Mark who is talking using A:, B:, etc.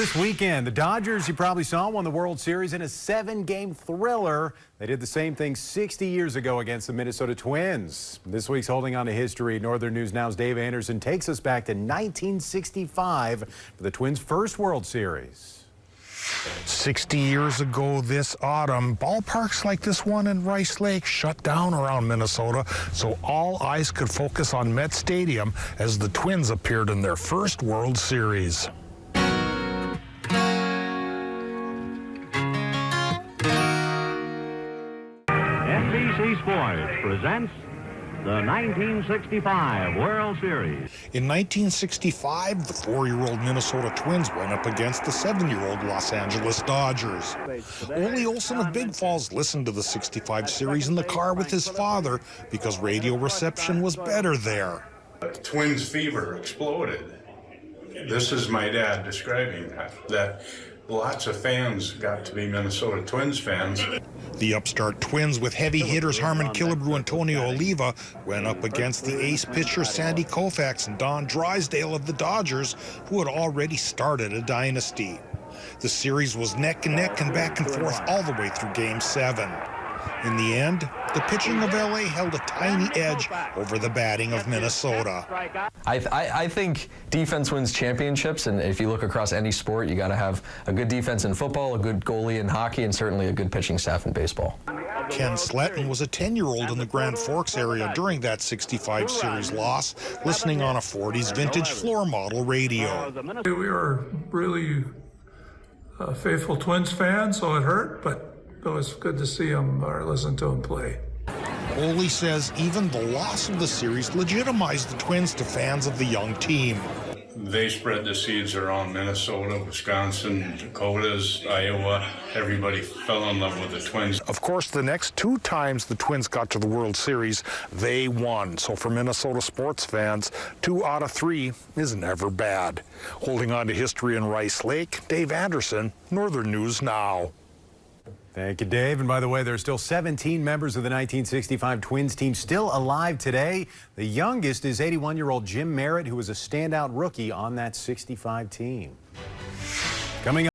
A: This weekend, the Dodgers, you probably saw, won the World Series in a 7-game thriller. They did the same thing 60 years ago against the Minnesota Twins. This week's Holding On to History. Northern News Now's Dave Anderson takes us back to 1965 for the Twins' first World Series.
B: 60 years ago this autumn, ballparks like this one in Rice Lake shut down around Minnesota, so all eyes could focus on Met Stadium as the Twins appeared in their first World Series.
C: NBC Sports presents the 1965 World Series.
B: In 1965, the 4-year-old Minnesota Twins went up against the 7-year-old Los Angeles Dodgers. Ole Olson of Big Falls listened to the 65 series in the car with his father because radio reception was better there.
D: Twins fever exploded. This is my dad describing that lots of fans got to be Minnesota Twins fans.
B: The upstart Twins with heavy hitters Harmon Killebrew and Tony Oliva went up against the ace pitcher Sandy Koufax and Don Drysdale of the Dodgers, who had already started a dynasty. The series was neck and neck and back and forth all the way through Game 7. In the end, the pitching of LA held a tiny edge over the batting of Minnesota.
E: I think defense wins championships, and if you look across any sport, you got to have a good defense in football, a good goalie in hockey, and certainly a good pitching staff in baseball.
B: Ken Sletton was a 10-year-old in the Grand Forks area during that 65 series loss, listening on a 40s vintage floor model radio.
F: We were really faithful Twins fans, so it hurt, but it was good to see him or listen to him play.
B: Ole says even the loss of the series legitimized the Twins to fans of the young team.
D: They spread the seeds around Minnesota, Wisconsin, Dakotas, Iowa. Everybody fell in love with the Twins.
B: Of course, the next 2 times the Twins got to the World Series, they won. So for Minnesota sports fans, 2 out of 3 is never bad. Holding on to history in Rice Lake, Dave Anderson, Northern News Now.
A: Thank you, Dave. And by the way, there are still 17 members of the 1965 Twins team still alive today. The youngest is 81-year-old Jim Merritt, who was a standout rookie on that 65 team. Coming up.